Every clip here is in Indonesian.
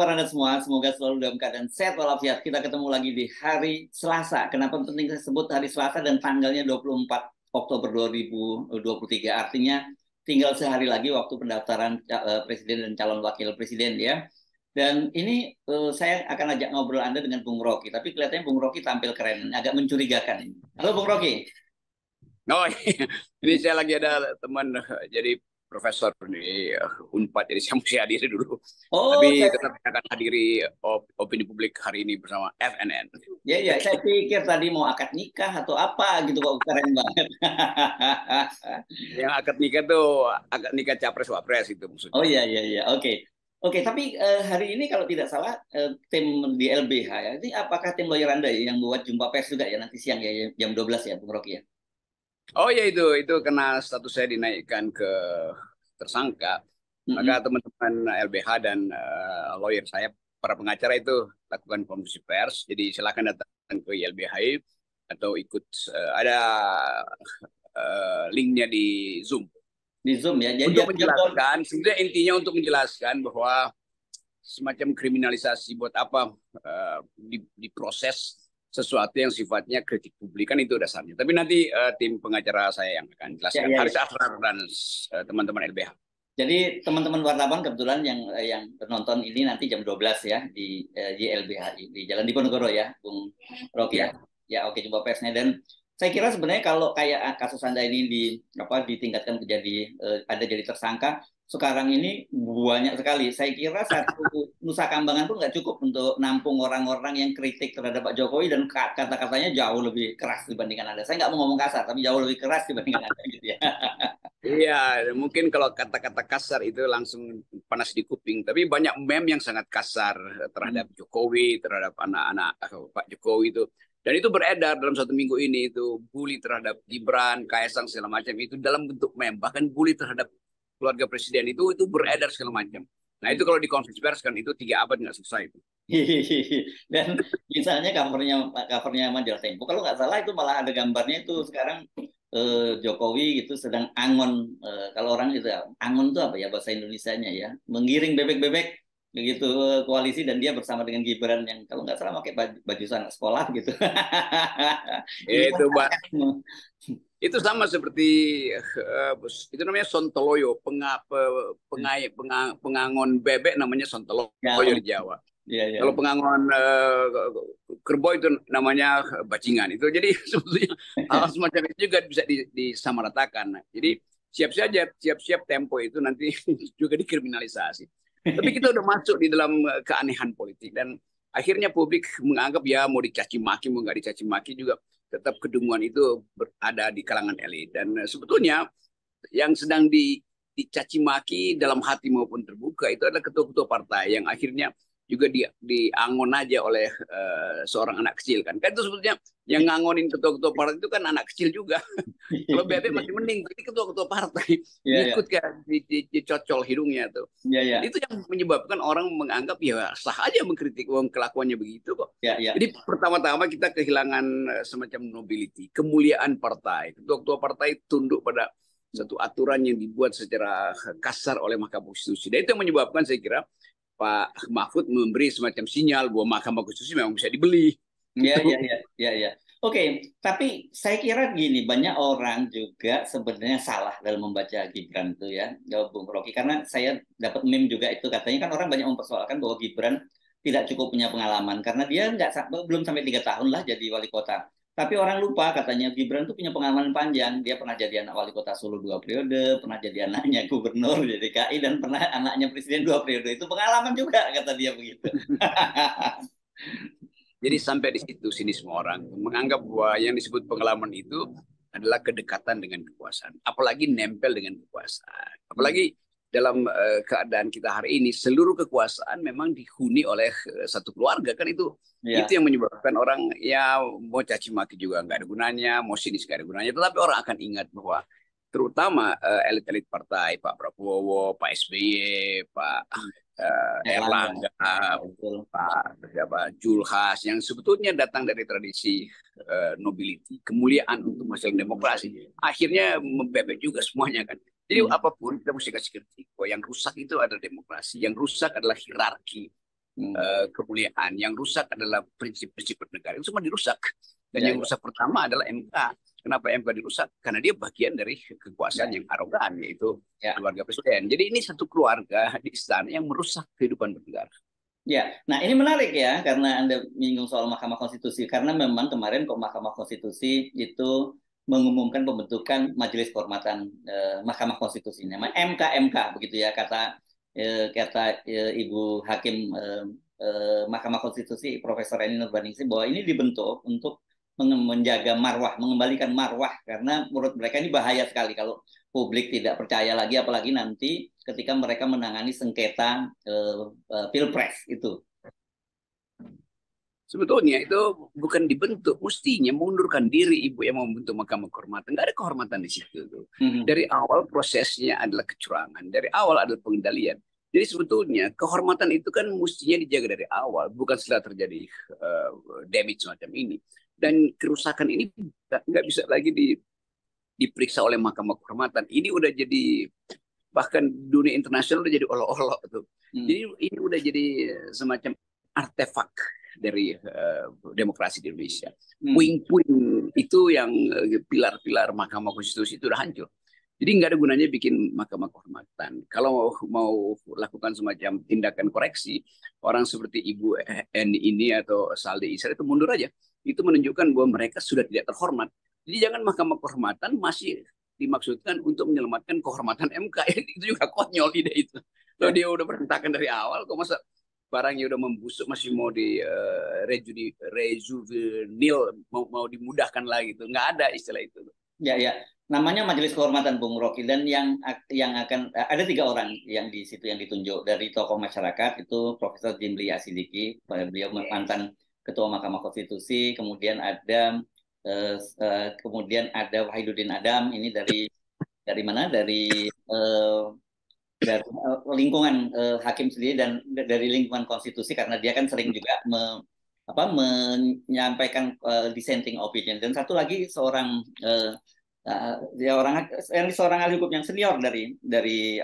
kabar Anda semua? Semoga selalu dalam keadaan sehat walafiat. Kita ketemu lagi di hari Selasa. Kenapa penting saya sebut hari Selasa dan tanggalnya 24 Oktober 2023? Artinya tinggal sehari lagi waktu pendaftaran presiden dan calon wakil presiden ya. Dan ini saya akan ajak ngobrol Anda dengan Bung Rocky. Tapi kelihatannya Bung Rocky tampil keren, agak mencurigakan ini. Halo Bung Rocky. Oh, ini saya lagi ada teman jadi profesor di Unpad, jadi saya mesti hadiri dulu. Oh, Tapi tetap akan hadiri opini publik hari ini bersama FNN. ya, saya pikir tadi mau akad nikah atau apa gitu kok keren banget. Yang akad nikah tuh akad nikah capres wapres itu Oh maksudnya. iya, oke. Oke, tapi hari ini kalau tidak salah tim di LBH ya. Ini apakah tim lawyer Anda ya, yang buat jumpa pers juga ya nanti siang ya jam 12 ya Bung Rocky ya? Oh ya, itu karena status saya dinaikkan ke tersangka, Mm-mm. maka teman-teman LBH dan lawyer saya, para pengacara itu lakukan konferensi pers. Jadi silakan datang ke YLBHI atau ikut ada linknya di Zoom Di Zoom ya. Jadi untuk jam 12. menjelaskan. Sebenarnya intinya untuk menjelaskan bahwa semacam kriminalisasi buat apa diproses sesuatu yang sifatnya kritik publik, kan itu dasarnya. Tapi nanti tim pengacara saya yang akan Ya, jelaskan. ya, Haris ya. Asrar dan teman-teman LBH. Jadi teman-teman wartawan kebetulan yang penonton ini nanti jam 12 ya di LBH di Jalan Diponegoro ya, Bung Rocky ya. Ya. Ya, oke, jumpa persnya. Dan saya kira sebenarnya kalau kayak kasus Anda ini ditingkatkan menjadi ada jadi tersangka, sekarang ini banyak sekali. Saya kira satu Nusa Kambangan pun nggak cukup untuk nampung orang-orang yang kritik terhadap Pak Jokowi dan kata-katanya jauh lebih keras dibandingkan Anda. Saya nggak mau ngomong kasar, tapi jauh lebih keras dibandingkan Anda gitu ya. Iya, mungkin kalau kata-kata kasar itu langsung panas di kuping. Tapi banyak meme yang sangat kasar terhadap Jokowi, terhadap anak-anak Pak Jokowi itu. Dan itu beredar dalam satu minggu ini, itu bully terhadap Gibran, Kaisang segala macam itu dalam bentuk meme. Bahkan bully terhadap keluarga presiden itu beredar segala macam. Nah itu kalau dikonferensi pers kan itu 3 abad nggak selesai itu. Dan misalnya covernya majalah Tempo, kalau nggak salah itu malah ada gambarnya itu sekarang Jokowi gitu sedang angon. Kalau orang itu angon itu apa ya bahasa Indonesianya ya, menggiring bebek-bebek begitu koalisi dan dia bersama dengan Gibran yang kalau nggak salah pakai baju anak sekolah gitu. Ini Itu Mbak, kan itu sama seperti itu namanya sontoloyo, pengangon bebek namanya ya, sontoloyo di Jawa. ya. Kalau pengangon kerbau itu namanya bajingan. Itu jadi sebetulnya hal semacam itu juga bisa disamaratakan. Nah, jadi siap-siap tempo itu nanti juga dikriminalisasi. Tapi kita udah masuk di dalam keanehan politik dan akhirnya publik menganggap ya mau dicaci maki mau nggak dicaci maki juga tetap kedunguan itu ada di kalangan elit. Dan sebetulnya yang sedang dicaci maki dalam hati maupun terbuka itu adalah ketua-ketua partai yang akhirnya juga diangon aja oleh seorang anak kecil kan. Kan itu sebetulnya yang ngangonin ketua-ketua partai itu kan anak kecil juga. Kalau bebek masih mending, tapi ketua-ketua partai Ya. ngikut kan dicocol hidungnya tuh. Dan Ya. itu yang menyebabkan orang menganggap ya sah aja mengkritik uang kelakuannya begitu kok. Ya. Jadi pertama-tama kita kehilangan semacam nobility, kemuliaan partai. Ketua-ketua partai tunduk pada satu aturan yang dibuat secara kasar oleh Mahkamah Konstitusi. Dan itu yang menyebabkan saya kira Pak Mahfud memberi semacam sinyal bahwa Mahkamah Konstitusi memang bisa dibeli. Ya, Gitu. ya. Oke, tapi saya kira gini, banyak orang juga sebenarnya salah dalam membaca Gibran itu ya, Bung Rocky. Karena saya dapat meme juga itu katanya kan orang banyak mempersoalkan bahwa Gibran tidak cukup punya pengalaman karena dia belum sampai 3 tahun lah jadi wali kota. Tapi orang lupa katanya Gibran tuh punya pengalaman panjang. Dia pernah jadi anak wali kota Solo 2 periode, pernah jadi anaknya gubernur di DKI dan pernah anaknya presiden 2 periode. Itu pengalaman juga kata dia begitu. Jadi sampai di situ sini semua orang menganggap bahwa yang disebut pengalaman itu adalah kedekatan dengan kekuasaan, apalagi nempel dengan kekuasaan. Apalagi dalam keadaan kita hari ini seluruh kekuasaan memang dihuni oleh satu keluarga kan itu Ya. yang menyebabkan orang ya mau caci maki juga nggak ada gunanya, mau sinis nggak ada gunanya. Tetapi orang akan ingat bahwa terutama elit-elit partai, Pak Prabowo, Pak SBY, Pak Erlangga. Erlangga, Betul. Pak Julhas yang sebetulnya datang dari tradisi nobility, kemuliaan untuk masalah demokrasi, akhirnya membebek juga semuanya kan. Jadi apapun kita mesti kasih kritik. Bahwa yang rusak itu adalah demokrasi, yang rusak adalah hierarki, kemuliaan. Yang rusak adalah prinsip-prinsip bernegara. Itu semua dirusak. Dan Ya, yang rusak pertama adalah MK. Kenapa MK dirusak? Karena dia bagian dari kekuasaan ya, yang arogan, yaitu ya. keluarga presiden. Jadi ini satu keluarga di istana yang merusak kehidupan bernegara. Ya, nah ini menarik ya karena Anda menyinggung soal Mahkamah Konstitusi karena memang kemarin kok Mahkamah Konstitusi itu mengumumkan pembentukan Majelis Kehormatan Mahkamah Konstitusi, nama MKMK begitu ya kata Ibu Hakim Mahkamah Konstitusi Profesor Eni Nurbaningsih bahwa ini dibentuk untuk menjaga marwah, mengembalikan marwah karena menurut mereka ini bahaya sekali kalau publik tidak percaya lagi apalagi nanti ketika mereka menangani sengketa pilpres itu. Sebetulnya itu bukan dibentuk, mestinya mengundurkan diri ibu yang membentuk Mahkamah Kehormatan. Nggak ada kehormatan di situ. Dari awal prosesnya adalah kecurangan, dari awal adalah pengendalian. Jadi sebetulnya kehormatan itu kan mestinya dijaga dari awal, bukan setelah terjadi damage semacam ini. Dan kerusakan ini nggak bisa lagi diperiksa oleh Mahkamah Kehormatan. Ini udah jadi, bahkan dunia internasional udah jadi olok-olok tuh. Jadi ini udah jadi semacam artefak dari demokrasi di Indonesia. Puing-puing itu yang pilar-pilar Mahkamah Konstitusi itu udah hancur. Jadi nggak ada gunanya bikin Mahkamah Kehormatan. Kalau mau lakukan semacam tindakan koreksi, orang seperti Ibu Eni ini atau Saldi Isra itu mundur aja. Itu menunjukkan bahwa mereka sudah tidak terhormat. Jadi jangan Mahkamah Kehormatan masih dimaksudkan untuk menyelamatkan kehormatan MK. Itu juga konyol ide itu. Kalau dia udah berantakan dari awal, kok masa barangnya udah membusuk masih mau di rejuvenil, mau dimudahkan lagi tuh. Nggak ada istilah itu. Ya, ya. Namanya Majelis Kehormatan Bung Rocky dan yang akan ada 3 orang yang di situ yang ditunjuk dari tokoh masyarakat itu Profesor Jimli Asidiki, beliau mantan Ketua Mahkamah Konstitusi, kemudian ada Wahidudin Adam ini dari mana dari lingkungan hakim sendiri dan dari lingkungan konstitusi karena dia kan sering juga menyampaikan dissenting opinion dan satu lagi seorang seorang ahli hukum yang senior dari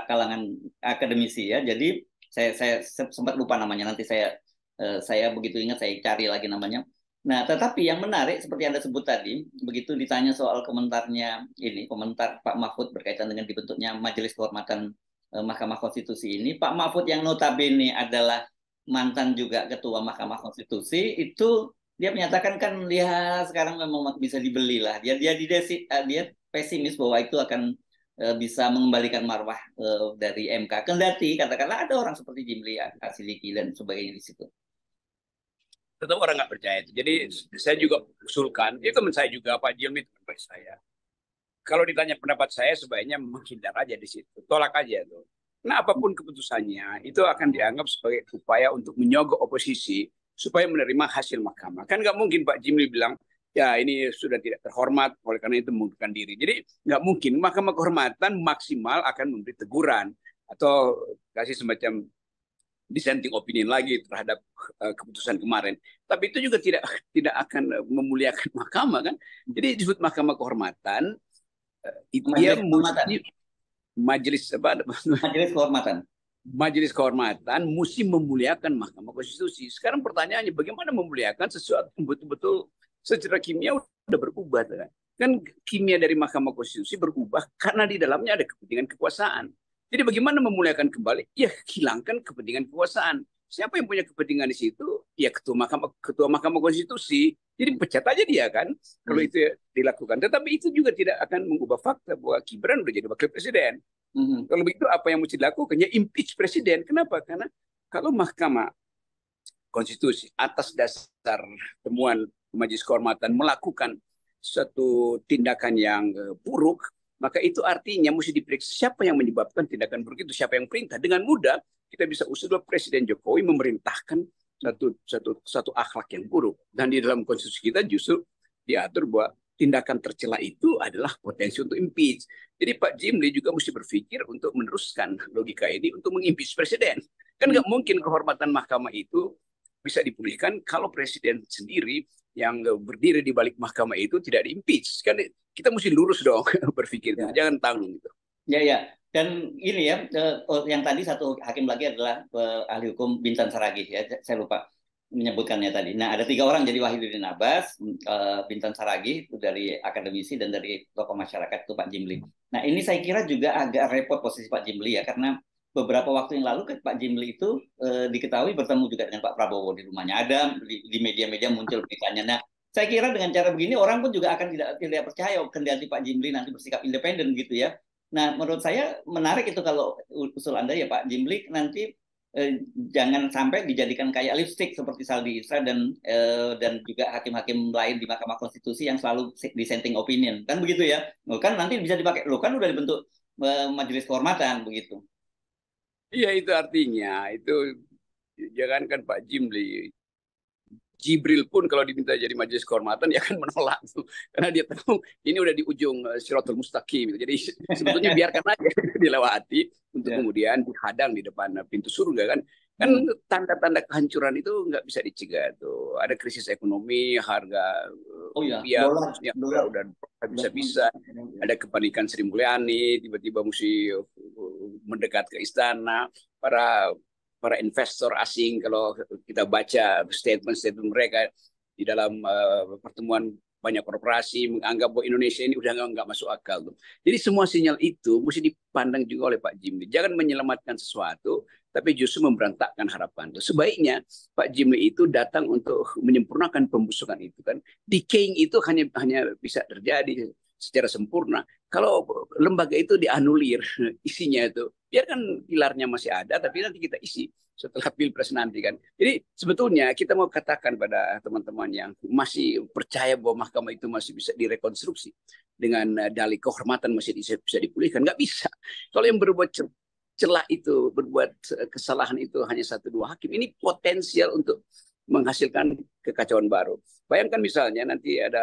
kalangan akademisi ya. Jadi saya sempat lupa namanya, nanti saya begitu ingat saya cari lagi namanya. Nah, tetapi yang menarik seperti Anda sebut tadi, begitu ditanya soal komentar Pak Mahfud berkaitan dengan dibentuknya Majelis Kehormatan Mahkamah Konstitusi ini, Pak Mahfud yang notabene adalah mantan juga Ketua Mahkamah Konstitusi itu dia menyatakan kan dia sekarang memang bisa dibeli lah. Dia pesimis bahwa itu akan bisa mengembalikan marwah dari MK. Kendati katakanlah ada orang seperti Jimli Asidiki dan sebagainya di situ. Tetap orang nggak percaya itu. Jadi saya juga usulkan, itu teman saya juga Pak Jilmi teman baik saya. Kalau ditanya pendapat saya sebaiknya menghindar aja di situ, tolak aja tuh. Nah apapun keputusannya itu akan dianggap sebagai upaya untuk menyogok oposisi supaya menerima hasil mahkamah. Kan nggak mungkin Pak Jimli bilang, ya ini sudah tidak terhormat, oleh karena itu mengundurkan diri. Jadi nggak mungkin. Mahkamah Kehormatan maksimal akan memberi teguran atau kasih semacam dissenting opinion lagi terhadap keputusan kemarin. Tapi itu juga tidak akan memuliakan mahkamah kan. Jadi disebut Mahkamah Kehormatan, dia mesti Majelis Kehormatan. Majelis Kehormatan mesti memuliakan Mahkamah Konstitusi. Sekarang pertanyaannya bagaimana memuliakan sesuatu yang betul-betul secara kimia sudah berubah kan kimia dari Mahkamah Konstitusi berubah karena di dalamnya ada kepentingan kekuasaan. Jadi bagaimana memuliakan kembali? Ya hilangkan kepentingan kekuasaan. Siapa yang punya kepentingan di situ? Ya ketua Mahkamah Konstitusi. Jadi pecat aja dia kan kalau itu dilakukan. Tetapi itu juga tidak akan mengubah fakta bahwa Gibran udah jadi wakil presiden. Kalau begitu apa yang mesti dilakukan? Ya impeach presiden. Kenapa? Karena kalau Mahkamah Konstitusi atas dasar temuan Majelis Kehormatan melakukan suatu tindakan yang buruk, maka itu artinya mesti diperiksa siapa yang menyebabkan tindakan buruk itu, siapa yang perintah. Dengan mudah kita bisa usul bahwa Presiden Jokowi memerintahkan satu akhlak yang buruk. Dan di dalam konstitusi kita justru diatur bahwa tindakan tercela itu adalah potensi untuk impeach. Jadi Pak Jimli juga mesti berpikir untuk meneruskan logika ini untuk mengimpeach presiden. Kan nggak mungkin kehormatan mahkamah itu bisa dipulihkan kalau presiden sendiri yang berdiri di balik mahkamah itu tidak diimpeach. Kan kita mesti lurus dong berpikir, jangan tanggung gitu. Ya, ya. Dan ini ya, yang tadi satu hakim lagi adalah ahli hukum Bintan Saragih ya, saya lupa menyebutkannya tadi. Nah, ada 3 orang jadi Wahidudin Abbas, Bintan Saragih itu dari akademisi dan dari tokoh masyarakat itu Pak Jimli. Nah, ini saya kira juga agak repot posisi Pak Jimli ya, karena beberapa waktu yang lalu Pak Jimli itu diketahui bertemu juga dengan Pak Prabowo di rumahnya. Ada di media-media muncul beritanya. Nah, saya kira dengan cara begini orang pun juga akan tidak percaya kendati Pak Jimli nanti bersikap independen gitu ya. Nah, menurut saya menarik itu kalau usul Anda ya Pak Jimlik nanti jangan sampai dijadikan kayak lipstick seperti Saldi Isra dan juga hakim-hakim lain di Mahkamah Konstitusi yang selalu dissenting opinion. Kan begitu ya. Loh, kan nanti bisa dipakai. Loh, kan udah dibentuk majelis kehormatan begitu. Iya, itu artinya itu jangankan Pak Jimli, Jibril pun kalau diminta jadi majelis kehormatan dia akan menolak tuh. Karena dia tahu ini udah di ujung Shiratul Mustaqim. Jadi sebetulnya biarkan aja dilewati untuk kemudian dihadang di depan pintu surga kan. Kan tanda-tanda kehancuran itu nggak bisa dicegah tuh. Ada krisis ekonomi, harga rupiah udah bisa-bisa. Ada kepanikan Sri Mulyani, tiba-tiba mesti mendekat ke istana. Para investor asing, kalau kita baca statement-statement mereka di dalam pertemuan banyak korporasi menganggap bahwa Indonesia ini udah nggak masuk akal tuh. Jadi semua sinyal itu mesti dipandang juga oleh Pak Jimli. Jangan menyelamatkan sesuatu, tapi justru memberantakkan harapan tuh. Sebaiknya Pak Jimli itu datang untuk menyempurnakan pembusukan itu kan. Decaying itu hanya bisa terjadi secara sempurna kalau lembaga itu dianulir isinya itu. Biarkan pilarnya masih ada, tapi nanti kita isi setelah pilpres nanti kan. Jadi sebetulnya kita mau katakan pada teman-teman yang masih percaya bahwa mahkamah itu masih bisa direkonstruksi dengan dalih kehormatan masih bisa dipulihkan, nggak bisa. Kalau yang berbuat celah itu, berbuat kesalahan itu hanya 1-2 hakim, ini potensial untuk menghasilkan kekacauan baru. Bayangkan misalnya nanti ada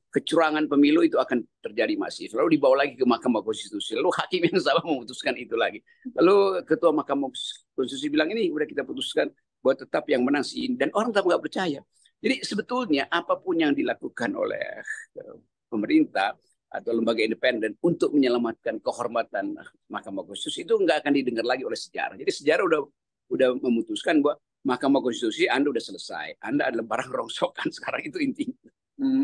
kecurangan pemilu itu akan terjadi masif. Lalu dibawa lagi ke Mahkamah Konstitusi. Lalu hakim yang sama memutuskan itu lagi. Lalu Ketua Mahkamah Konstitusi bilang ini udah kita putuskan bahwa tetap yang menang si ini. Dan orang tetap nggak percaya. Jadi sebetulnya apapun yang dilakukan oleh pemerintah atau lembaga independen untuk menyelamatkan kehormatan Mahkamah Konstitusi itu nggak akan didengar lagi oleh sejarah. Jadi sejarah udah memutuskan bahwa Mahkamah Konstitusi Anda udah selesai. Anda adalah barang rongsokan. Sekarang itu intinya.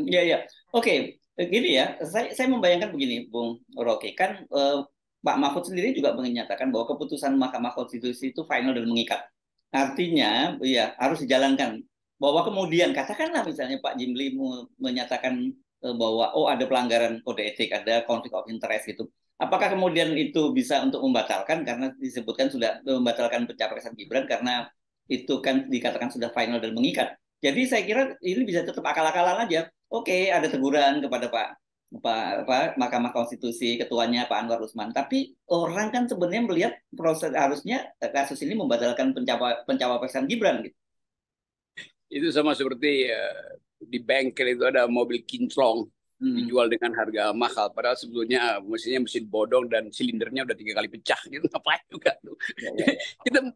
Iya, ya. Oke, gini ya. Saya membayangkan begini, Bung Rocky. Kan Pak Mahfud sendiri juga menyatakan bahwa keputusan Mahkamah Konstitusi itu final dan mengikat. Artinya, ya harus dijalankan. Bahwa kemudian katakanlah misalnya Pak Jimli menyatakan bahwa ada pelanggaran kode etik, ada konflik of interest gitu. Apakah kemudian itu bisa untuk membatalkan karena disebutkan sudah membatalkan pencapresan Gibran karena itu kan dikatakan sudah final dan mengikat. Jadi saya kira ini bisa tetap akal-akalan aja. Oke, ada teguran kepada Mahkamah Konstitusi, ketuanya Pak Anwar Usman. Tapi orang kan sebenarnya melihat proses harusnya kasus ini membatalkan pencawapresan Gibran gitu. Itu sama seperti di bengkel itu ada mobil kinclong dijual dengan harga mahal, padahal sebelumnya mesinnya mesin bodong dan silindernya udah 3 kali pecah gitu. Ngapain juga tuh.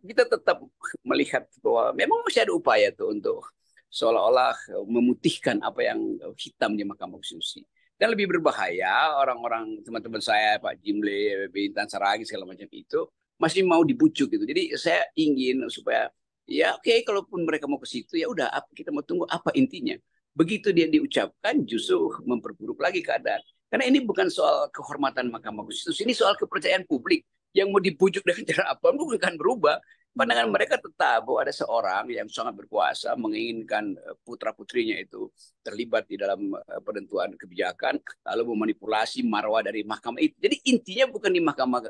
Kita tetap melihat bahwa memang masih ada upaya tuh untuk seolah-olah memutihkan apa yang hitam di Mahkamah Konstitusi. Dan lebih berbahaya orang-orang teman-teman saya Pak Jimli, Bintan Saragih segala macam itu masih mau dibujuk gitu. Jadi saya ingin supaya ya oke, kalaupun mereka mau ke situ ya udah, kita mau tunggu apa intinya. Begitu dia diucapkan justru memperburuk lagi keadaan. Karena ini bukan soal kehormatan Mahkamah Konstitusi, ini soal kepercayaan publik. Yang mau dibujuk dengan cara apa pun akan berubah. Pandangan mereka tetap bahwa ada seorang yang sangat berkuasa menginginkan putra-putrinya itu terlibat di dalam penentuan kebijakan, lalu memanipulasi marwah dari mahkamah itu. Jadi intinya bukan di Mahkamah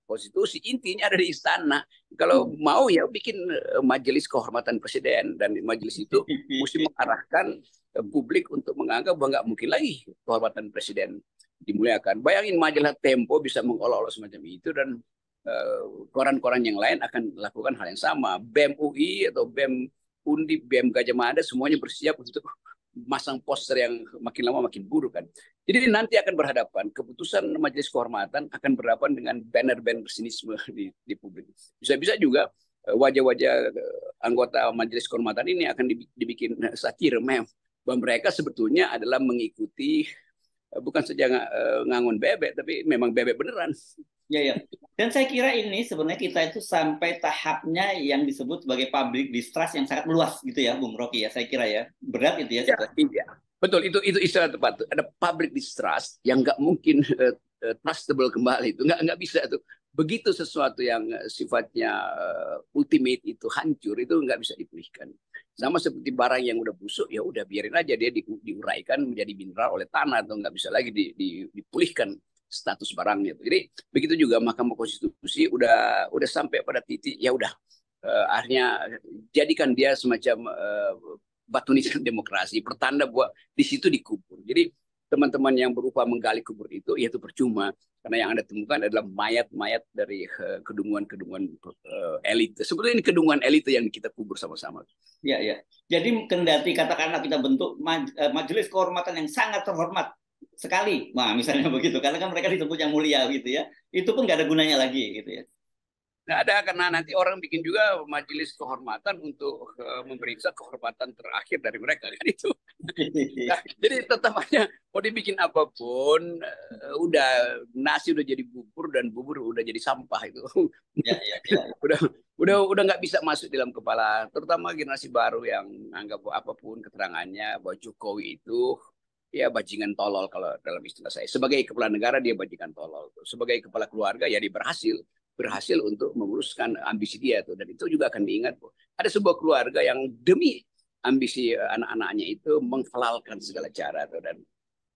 Konstitusi, intinya ada di istana. Kalau mau ya bikin majelis kehormatan presiden, dan majelis itu mesti mengarahkan publik untuk menganggap bahwa nggak mungkin lagi kehormatan presiden dimuliakan. Bayangin majalah Tempo bisa mengolok-olok semacam itu, dan koran-koran yang lain akan lakukan hal yang sama. BEM UI atau BEM Undip, BEM Gajah Mada semuanya bersiap untuk masang poster yang makin lama makin buruk kan. Jadi nanti akan berhadapan, keputusan majelis kehormatan akan berhadapan dengan banner-banner sinisme di publik. Bisa-bisa juga wajah-wajah anggota majelis kehormatan ini akan dibikin satir, meme, bahwa mereka sebetulnya adalah mengikuti bukan saja ngangon bebek, tapi memang bebek beneran. Ya, ya. Dan saya kira ini sebenarnya kita itu sampai tahapnya yang disebut sebagai public distrust yang sangat meluas gitu ya, Bung Rocky ya. Saya kira ya berat itu ya Ya, sebenarnya. iya. Betul, itu istilah tepat. Ada public distrust yang nggak mungkin trustable kembali, itu nggak bisa tuh. Begitu sesuatu yang sifatnya ultimate itu hancur, itu nggak bisa dipulihkan. Sama seperti barang yang udah busuk, ya udah biarin aja dia diuraikan menjadi mineral oleh tanah, atau nggak bisa lagi dipulihkan status barangnya. Jadi begitu juga Mahkamah Konstitusi udah sampai pada titik, ya udah akhirnya jadikan dia semacam batu nisan demokrasi, pertanda bahwa di situ dikubur. Jadi teman-teman yang berusaha menggali kubur itu, ya itu percuma, karena yang Anda temukan adalah mayat-mayat dari kedunguan-kedunguan elit. Sebetulnya ini kedunguan elit yang kita kubur sama-sama. Ya, ya. Jadi kendati katakanlah kita bentuk majelis kehormatan yang sangat terhormat sekali, nah misalnya begitu, karena kan mereka disebut yang mulia gitu ya, itu pun nggak ada gunanya lagi gitu ya. Nggak ada, karena nanti orang bikin juga majelis kehormatan untuk memeriksa kehormatan terakhir dari mereka kan itu. Nah, jadi tetap aja mau dibikin apapun, udah nasi udah jadi bubur dan bubur udah jadi sampah itu. Ya, ya, ya. Udah nggak bisa masuk dalam kepala, terutama generasi baru yang anggap apapun keterangannya bahwa Jokowi itu ya bajingan tolol kalau dalam istilah saya. Sebagai kepala negara dia bajingan tolol. Sebagai kepala keluarga ya dia berhasil untuk menguruskan ambisi dia tuh, dan itu juga akan diingat ada sebuah keluarga yang demi ambisi anak-anaknya itu menghalalkan segala cara tuh. Dan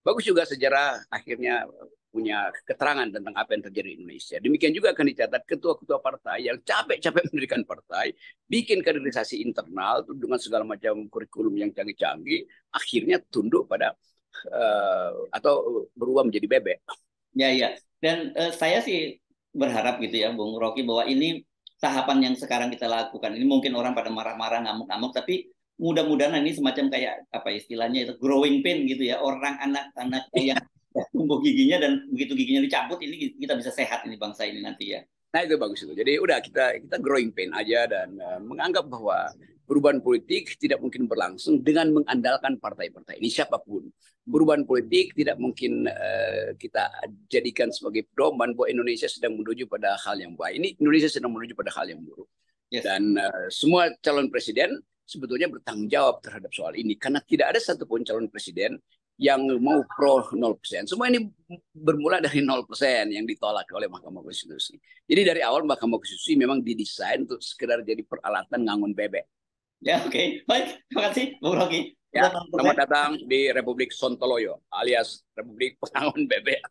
bagus juga sejarah akhirnya punya keterangan tentang apa yang terjadi di Indonesia. Demikian juga akan dicatat ketua-ketua partai yang capek-capek mendirikan partai, bikin kaderisasi internal tuh, dengan segala macam kurikulum yang canggih-canggih, akhirnya tunduk pada atau berubah menjadi bebek. Ya, ya. Dan saya sih berharap gitu ya, Bung Rocky, bahwa ini tahapan yang sekarang kita lakukan. Ini mungkin orang pada marah-marah, ngamuk-ngamuk, tapi mudah-mudahan ini semacam kayak apa istilahnya itu growing pain gitu ya. Orang anak-anak yang tumbuh giginya dan begitu giginya dicabut, ini kita bisa sehat ini bangsa ini nanti ya. Nah itu bagus itu. Jadi udah kita growing pain aja, dan menganggap bahwa perubahan politik tidak mungkin berlangsung dengan mengandalkan partai-partai ini siapapun. Perubahan politik tidak mungkin kita jadikan sebagai pedoman bahwa Indonesia sedang menuju pada hal yang baik. Ini Indonesia sedang menuju pada hal yang buruk. Yes. Dan semua calon presiden sebetulnya bertanggung jawab terhadap soal ini, karena tidak ada satupun calon presiden yang mau pro 0%. Semua ini bermula dari 0% yang ditolak oleh Mahkamah Konstitusi. Jadi dari awal Mahkamah Konstitusi memang didesain untuk sekedar jadi peralatan ngangon bebek. Ya, oke. Baik, terima kasih Bung Rocky. Ya, selamat datang di Republik Sontoloyo alias Republik Pengangon Bebek.